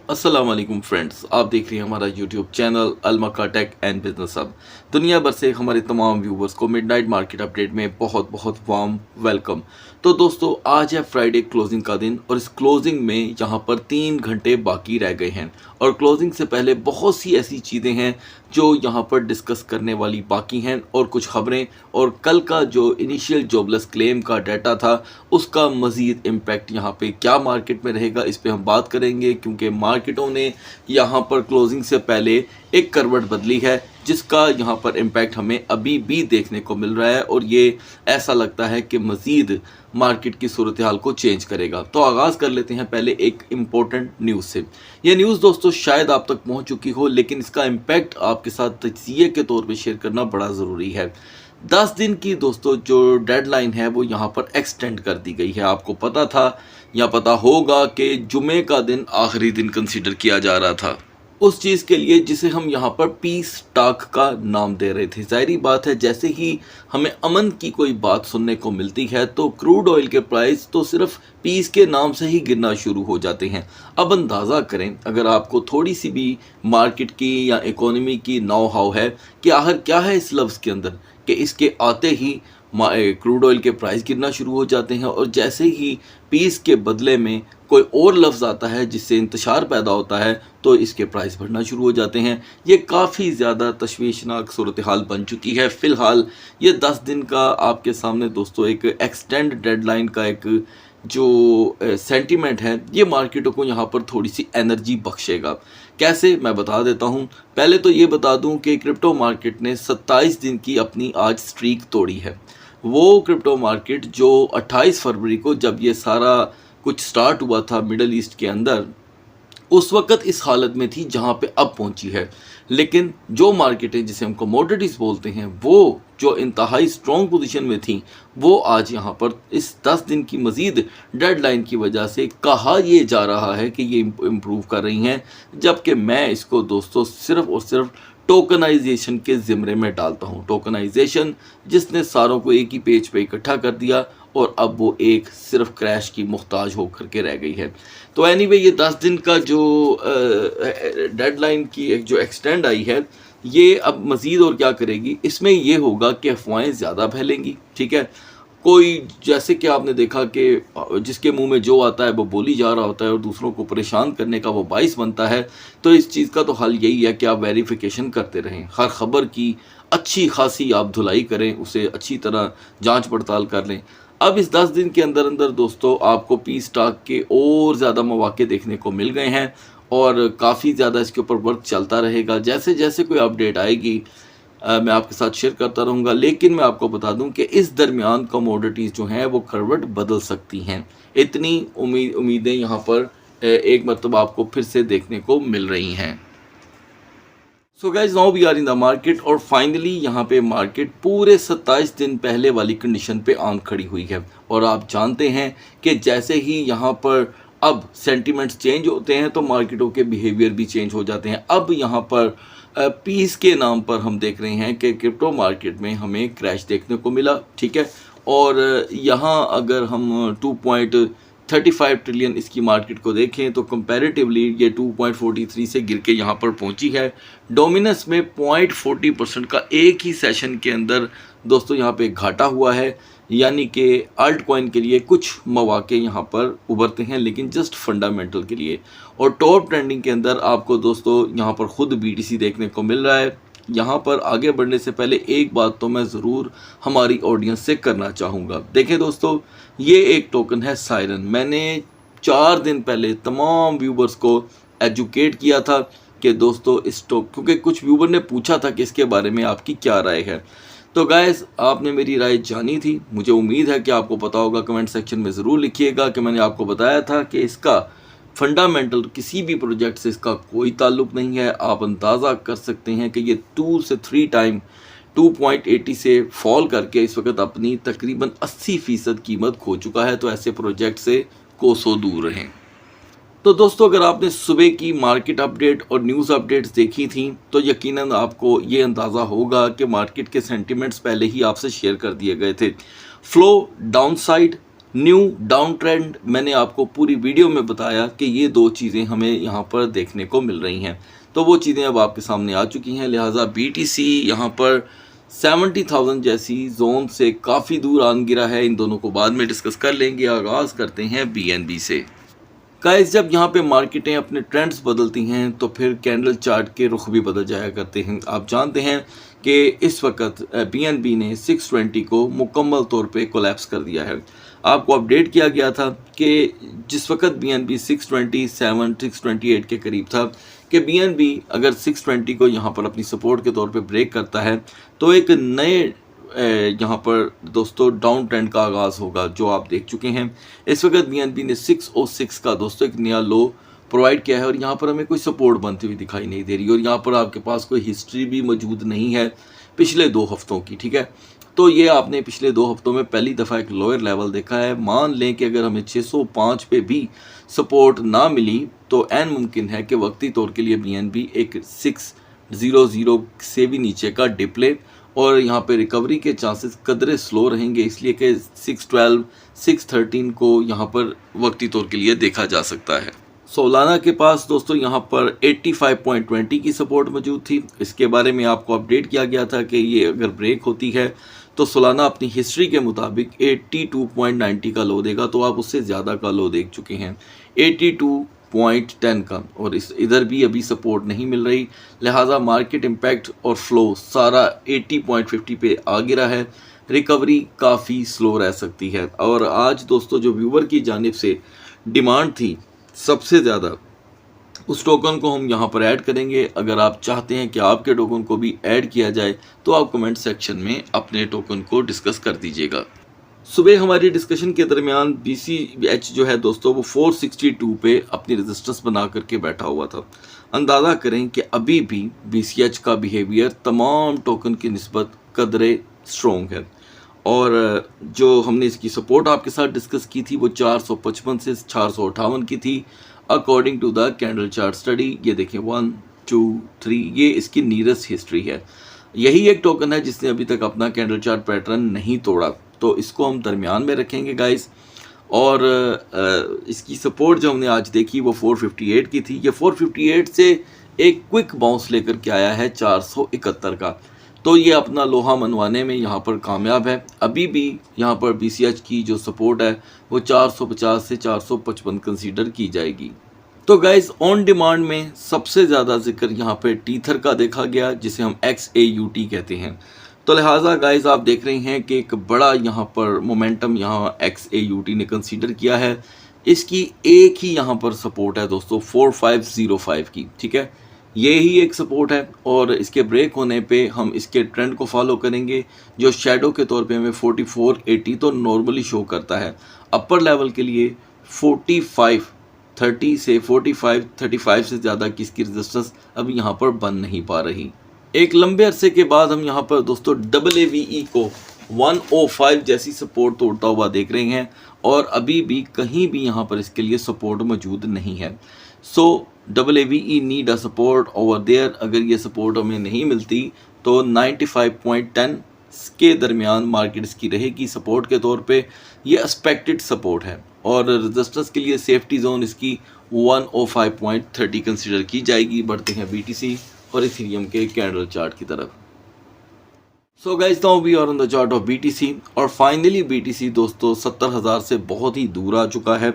अस्सलाम वालेकुम फ्रेंड्स, आप देख रहे हैं हमारा यूट्यूब चैनल अलमका टेक एंड बिजनेस हब। दुनिया भर से हमारे तमाम व्यूवर्स को मिडनाइट मार्केट अपडेट में बहुत बहुत वार्म वेलकम। तो दोस्तों, आज है फ्राइडे क्लोजिंग का दिन और इस क्लोजिंग में यहाँ पर 3 घंटे बाकी रह गए हैं और क्लोजिंग से पहले बहुत सी ऐसी चीज़ें हैं जो यहाँ पर डिस्कस करने वाली बाकी हैं और कुछ खबरें और कल का जो इनिशियल जॉबलेस क्लेम का डाटा था उसका मज़ीद इम्पैक्ट यहाँ पे क्या मार्केट में रहेगा, इस पे हम बात करेंगे क्योंकि मार्केटों ने यहाँ पर क्लोजिंग से पहले एक करवट बदली है जिसका यहाँ पर इम्पैक्ट हमें अभी भी देखने को मिल रहा है और ये ऐसा लगता है कि मज़ीद मार्केट की सूरत हाल को चेंज करेगा। तो आगाज़ कर लेते हैं पहले एक इम्पोर्टेंट न्यूज़ से। ये न्यूज़ दोस्तों शायद आप तक पहुँच चुकी हो, लेकिन इसका इम्पैक्ट आपके साथ तजिए के तौर पर शेयर करना बड़ा ज़रूरी है। 10 दिन की दोस्तों जो डेडलाइन है वो यहाँ पर एक्सटेंड कर दी गई है। आपको पता था या पता होगा कि जुमे का दिन आखिरी दिन कंसीडर किया जा रहा था उस चीज़ के लिए जिसे हम यहाँ पर पीस टॉक का नाम दे रहे थे। जाहिर बात है, जैसे ही हमें अमन की कोई बात सुनने को मिलती है तो क्रूड ऑयल के प्राइस तो सिर्फ पीस के नाम से ही गिरना शुरू हो जाते हैं। अब अंदाज़ा करें, अगर आपको थोड़ी सी भी मार्केट की या इकोनॉमी की नौ हाव है कि आखिर क्या है इस लफ्ज़ के अंदर, कि इसके आते ही क्रूड ऑयल के प्राइस गिरना शुरू हो जाते हैं और जैसे ही पीस के बदले में कोई और लफ्ज़ आता है जिससे इंतशार पैदा होता है तो इसके प्राइस बढ़ना शुरू हो जाते हैं। ये काफ़ी ज़्यादा तशवीशनाक सूरत हाल बन चुकी है। फ़िलहाल ये 10 दिन का आपके सामने दोस्तों एक एक्सटेंड डेडलाइन का एक जो सेंटीमेंट है ये मार्केटों को यहाँ पर थोड़ी सी एनर्जी बख्शेगा। कैसे, मैं बता देता हूँ। पहले तो ये बता दूँ कि क्रिप्टो मार्केट ने 27 दिन की अपनी आज स्ट्रीक तोड़ी है। वो क्रिप्टो मार्केट जो 28 फरवरी को जब ये सारा कुछ स्टार्ट हुआ था मिडल ईस्ट के अंदर, उस वक़्त इस हालत में थी जहाँ पे अब पहुँची है। लेकिन जो मार्केटें जिसे हम कमोडिटीज़ बोलते हैं वो जो इंतहाई स्ट्रॉन्ग पोजीशन में थी वो आज यहाँ पर इस 10 दिन की मज़ीद डेडलाइन की वजह से कहा ये जा रहा है कि ये इम्प्रूव कर रही हैं, जबकि मैं इसको दोस्तों सिर्फ़ और सिर्फ टोकनाइजेशन के ज़िम्मे में डालता हूँ। टोकनाइजेशन जिसने सारों को एक ही पेज पे इकट्ठा कर दिया और अब वो एक सिर्फ क्रैश की मुख्ताज होकर के रह गई है। तो एनीवे ये 10 दिन का जो डेडलाइन की एक जो एक्सटेंड आई है ये अब मज़ीद और क्या करेगी, इसमें ये होगा कि अफवाहें ज़्यादा फैलेंगी। ठीक है, कोई जैसे कि आपने देखा कि जिसके मुंह में जो आता है वो बोली जा रहा होता है और दूसरों को परेशान करने का वो बाइस बनता है। तो इस चीज़ का तो हल यही है कि आप वेरिफिकेशन करते रहें, हर ख़बर की अच्छी खासी आप धुलाई करें, उसे अच्छी तरह जांच पड़ताल कर लें। अब इस 10 दिन के अंदर अंदर दोस्तों आपको पीस टॉक के और ज़्यादा मौके देखने को मिल गए हैं और काफ़ी ज़्यादा इसके ऊपर वर्क चलता रहेगा। जैसे जैसे कोई अपडेट आएगी मैं आपके साथ शेयर करता रहूँगा। लेकिन मैं आपको बता दूं कि इस दरमियान कमोडिटीज़ जो हैं वो करवट बदल सकती हैं। इतनी उम्मीदें यहाँ पर एक मतलब आपको फिर से देखने को मिल रही हैं। So guys, now we are in the market और फाइनली यहाँ पे मार्केट पूरे 27 दिन पहले वाली कंडीशन पे आन खड़ी हुई है। और आप जानते हैं कि जैसे ही यहाँ पर अब सेंटिमेंट्स चेंज होते हैं तो मार्केटों के बिहेवियर भी चेंज हो जाते हैं। अब यहाँ पर पीस के नाम पर हम देख रहे हैं कि क्रिप्टो मार्केट में हमें क्रैश देखने को मिला। ठीक है, और यहाँ अगर हम 2.35 ट्रिलियन इसकी मार्केट को देखें तो कंपैरेटिवली ये 2.43 से गिर के यहाँ पर पहुँची है। डोमिनस में 0.40% का एक ही सेशन के अंदर दोस्तों यहाँ पे घाटा हुआ है। यानी कि अल्ट कॉइन के लिए कुछ मौके यहाँ पर उभरते हैं लेकिन जस्ट फंडामेंटल के लिए। और टॉप ट्रेंडिंग के अंदर आपको दोस्तों यहाँ पर ख़ुद BTC देखने को मिल रहा है। यहाँ पर आगे बढ़ने से पहले एक बात तो मैं ज़रूर हमारी ऑडियंस से करना चाहूँगा। देखें दोस्तों, ये एक टोकन है सायरन। मैंने 4 दिन पहले तमाम व्यूवर्स को एजुकेट किया था कि दोस्तों इस क्योंकि कुछ व्यूवर ने पूछा था कि इसके बारे में आपकी क्या राय है। तो गाइस, आपने मेरी राय जानी थी, मुझे उम्मीद है कि आपको पता होगा। कमेंट सेक्शन में ज़रूर लिखिएगा कि मैंने आपको बताया था कि इसका फंडामेंटल किसी भी प्रोजेक्ट से इसका कोई ताल्लुक़ नहीं है। आप अंदाज़ा कर सकते हैं कि ये 2 से 3 टाइम 2.80 से फॉल करके इस वक्त अपनी तकरीबन 80% कीमत खो चुका है। तो ऐसे प्रोजेक्ट से कोसों दूर रहें। तो दोस्तों, अगर आपने सुबह की मार्केट अपडेट और न्यूज़ अपडेट्स देखी थी तो यकीनन आपको ये अंदाज़ा होगा कि मार्केट के सेंटिमेंट्स पहले ही आपसे शेयर कर दिए गए थे। Flow downside new down trend, मैंने आपको पूरी वीडियो में बताया कि ये दो चीज़ें हमें यहाँ पर देखने को मिल रही हैं। तो वो चीज़ें अब आपके सामने आ चुकी हैं, लिहाजा BTC यहाँ पर 70,000 जैसी जोन से काफ़ी दूर आन गिरा है। इन दोनों को बाद में डिस्कस कर लेंगे। आगाज़ करते हैं BNB से। गाइस, जब यहाँ पे मार्केटें अपने ट्रेंड्स बदलती हैं तो फिर कैंडल चार्ट के रुख भी बदल जाया करते हैं। आप जानते हैं कि इस वक्त BNB ने 620 को मुकम्मल तौर पे कोलैप्स कर दिया है। आपको अपडेट किया गया था कि जिस वक्त BNB 627 628 के करीब था कि BNB अगर 620 को यहाँ पर अपनी सपोर्ट के तौर पे ब्रेक करता है तो एक नए यहाँ पर दोस्तों डाउन ट्रेंड का आगाज़ होगा, जो आप देख चुके हैं। इस वक्त BNB ने 606 का दोस्तों एक नया लो प्रोवाइड किया है और यहाँ पर हमें कोई सपोर्ट बनती हुई दिखाई नहीं दे रही और यहाँ पर आपके पास कोई हिस्ट्री भी मौजूद नहीं है पिछले 2 हफ्तों की, ठीक है। तो ये आपने पिछले 2 हफ्तों में पहली दफ़ा एक लोअर लेवल देखा है। मान लें कि अगर हमें 605 पे भी सपोर्ट ना मिली तो ऐन मुमकिन है कि वक्ती तौर के लिए BNB एक 600 से भी नीचे का डिप ले और यहाँ पे रिकवरी के चांसेस कदरे स्लो रहेंगे, इसलिए कि 612 613 को यहाँ पर वक्ती तौर के लिए देखा जा सकता है। सोलाना के पास दोस्तों यहाँ पर 85.20 की सपोर्ट मौजूद थी। इसके बारे में आपको अपडेट किया गया था कि ये अगर ब्रेक होती है तो सोलाना अपनी हिस्ट्री के मुताबिक 82.90 का लो देगा, तो आप उससे ज़्यादा का लो देख चुके हैं 82.10 का, और इस इधर भी अभी सपोर्ट नहीं मिल रही। लिहाजा मार्केट इम्पैक्ट और फ्लो सारा 80.50 पे आ गिरा है। रिकवरी काफ़ी स्लो रह सकती है। और आज दोस्तों जो व्यूवर की जानिब से डिमांड थी सबसे ज़्यादा, उस टोकन को हम यहाँ पर ऐड करेंगे। अगर आप चाहते हैं कि आपके टोकन को भी ऐड किया जाए तो आप कमेंट सेक्शन में अपने टोकन को डिस्कस कर दीजिएगा। सुबह हमारी डिस्कशन के दरमियान BCH जो है दोस्तों वो 462 पे अपनी रेजिस्टेंस बना करके बैठा हुआ था। अंदाज़ा करें कि अभी भी BCH का बिहेवियर तमाम टोकन की निस्बत कदरे स्ट्रॉन्ग है और जो हमने इसकी सपोर्ट आपके साथ डिस्कस की थी वो 455 से 458 की थी according to the candle chart study. ये देखें 1 2 3, ये इसकी नीयरेस्ट हिस्ट्री है। यही एक टोकन है जिसने अभी तक अपना कैंडल चार्ट पैटर्न नहीं तोड़ा, तो इसको हम दरमियान में रखेंगे गाइस। और इसकी सपोर्ट जो हमने आज देखी वो 458 की थी। ये 458 से एक क्विक बाउंस लेकर के आया है 471 का, तो ये अपना लोहा मनवाने में यहाँ पर कामयाब है। अभी भी यहाँ पर BCH की जो सपोर्ट है वो 450 से 455 कंसीडर की जाएगी। तो गाइज ऑन डिमांड में सबसे ज़्यादा जिक्र यहाँ पे टीथर का देखा गया, जिसे हम XAUT कहते हैं। तो लिहाजा गाइज आप देख रहे हैं कि एक बड़ा यहाँ पर मोमेंटम यहाँ XAUT ने कंसीडर किया है। इसकी एक ही यहाँ पर सपोर्ट है दोस्तों 4505 की, ठीक है। ये ही एक सपोर्ट है और इसके ब्रेक होने पे हम इसके ट्रेंड को फॉलो करेंगे, जो शेडो के तौर पे हमें 4480 तो नॉर्मली शो करता है। अपर लेवल के लिए 4530 से 4535 से ज़्यादा की इसकी रेजिस्टेंस अभी यहाँ पर बन नहीं पा रही। एक लंबे अरसे के बाद हम यहाँ पर दोस्तों AAVE को 105 जैसी सपोर्ट तोड़ता हुआ देख रहे हैं और अभी भी कहीं भी यहाँ पर इसके लिए सपोर्ट मौजूद नहीं है। So AAVE need a support over there. अगर ये सपोर्ट हमें नहीं मिलती तो 95.10 के दरमियान मार्केट इसकी रहेगी सपोर्ट के तौर पे। ये एक्सपेक्टेड सपोर्ट है और रेजिस्टेंस के लिए सेफ्टी जोन इसकी 105.30 कंसीडर की जाएगी। बढ़ते हैं BTC और इथेरियम के कैंडल चार्ट की तरफ। So guys, now we are on the chart of BTC और फाइनली BTC दोस्तों 70,000 से बहुत ही दूर आ चुका है।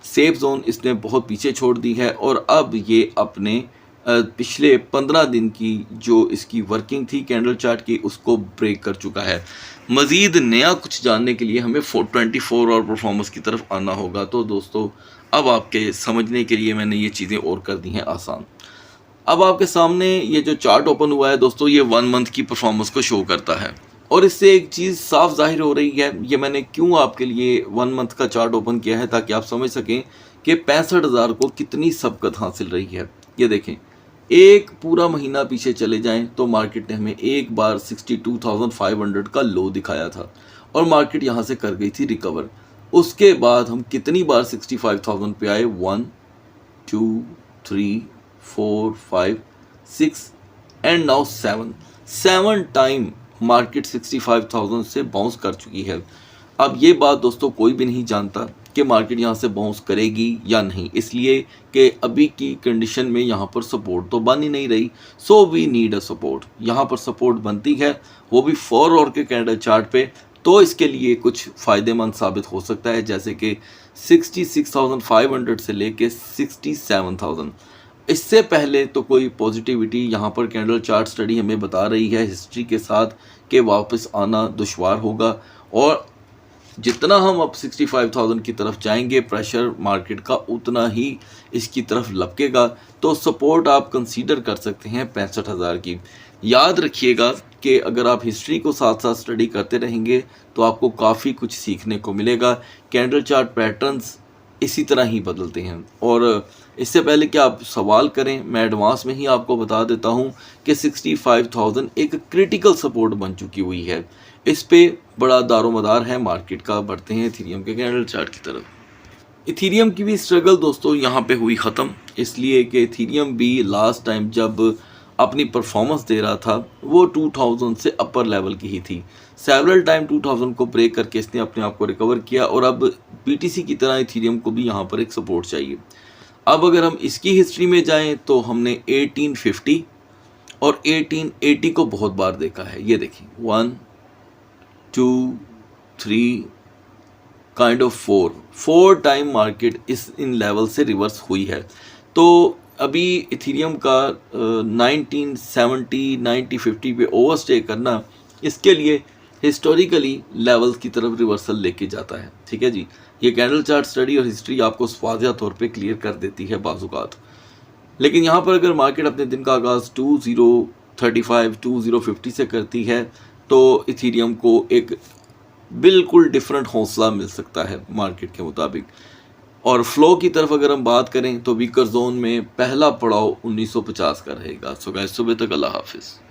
सेफ जोन इसने बहुत पीछे छोड़ दी है और अब ये अपने पिछले 15 दिन की जो इसकी वर्किंग थी कैंडल चार्ट की उसको ब्रेक कर चुका है। मज़ीद नया कुछ जानने के लिए हमें 424 और परफॉर्मेंस की तरफ आना होगा। तो दोस्तों अब आपके समझने के लिए मैंने ये चीज़ें और कर दी हैं आसान। अब आपके सामने ये जो चार्ट ओपन हुआ है दोस्तों, ये 1 मंथ की परफॉर्मेंस को शो करता है और इससे एक चीज़ साफ जाहिर हो रही है। ये मैंने क्यों आपके लिए 1 मंथ का चार्ट ओपन किया है ताकि आप समझ सकें कि 65,000 को कितनी सबकत हासिल रही है। ये देखें, एक पूरा महीना पीछे चले जाएं तो मार्केट ने हमें एक बार 62,500 का लो दिखाया था और मार्केट यहाँ से कर गई थी रिकवर। उसके बाद हम कितनी बार 65,000 पे आए, 1 2 3 4 5 6 एंड नाउ 7 टाइम मार्केट 65,000 से बाउंस कर चुकी है। अब ये बात दोस्तों कोई भी नहीं जानता कि मार्केट यहाँ से बाउंस करेगी या नहीं, इसलिए कि अभी की कंडीशन में यहाँ पर सपोर्ट तो बन ही नहीं रही। So we need a support. यहाँ पर सपोर्ट बनती है, वो भी 4 आवर के कैंडल चार्ट पे, तो इसके लिए कुछ फ़ायदेमंद साबित हो सकता है, जैसे कि 66,500 से लेके 67,000। इससे पहले तो कोई पॉजिटिविटी यहाँ पर कैंडल चार्ट स्टडी हमें बता रही है हिस्ट्री के साथ कि वापस आना दुश्वार होगा, और जितना हम अब 65,000 की तरफ जाएंगे प्रेशर मार्केट का उतना ही इसकी तरफ लपकेगा। तो सपोर्ट आप कंसीडर कर सकते हैं 65,000 की। याद रखिएगा कि अगर आप हिस्ट्री को साथ साथ स्टडी करते रहेंगे तो आपको काफ़ी कुछ सीखने को मिलेगा। कैंडल चार्ट पैटर्न्स इसी तरह ही बदलते हैं। और इससे पहले कि आप सवाल करें, मैं एडवांस में ही आपको बता देता हूं कि 65,000 एक क्रिटिकल सपोर्ट बन चुकी हुई है। इस पे बड़ा दारोमदार है मार्केट का। बढ़ते हैं इथीरियम के कैंडल चार्ट की तरफ। इथीरियम की भी स्ट्रगल दोस्तों यहाँ पे हुई ख़त्म, इसलिए कि इथीरियम भी लास्ट टाइम जब अपनी परफॉर्मेंस दे रहा था वो 2000 से अपर लेवल की ही थी। सेवरल टाइम 2000 को ब्रेक करके इसने अपने आप को रिकवर किया, और अब बीटीसी की तरह इथीरियम को भी यहाँ पर एक सपोर्ट चाहिए। अब अगर हम इसकी हिस्ट्री में जाएं तो हमने 1850 और 1880 को बहुत बार देखा है। ये देखिए 1 2 3 kind of 4 time market in level से रिवर्स हुई है। तो अभी इथीरियम का 1970 1950 पे ओवरस्टे करना इसके लिए हिस्टोरिकली लेवल्स की तरफ रिवर्सल लेके जाता है। ठीक है जी, ये कैंडल चार्ट स्टडी और हिस्ट्री आपको वाज़ेह तौर पे क्लियर कर देती है बाज़-औक़ात। लेकिन यहाँ पर अगर मार्केट अपने दिन का आगाज़ 2035 2050 से करती है तो इथीरियम को एक बिल्कुल डिफरेंट हौसला मिल सकता है मार्केट के मुताबिक। और फ्लो की तरफ अगर हम बात करें तो वीकर जोन में पहला पड़ाव 1950 का रहेगा। सो गाइस, सुबह तक अल्लाह हाफिज़।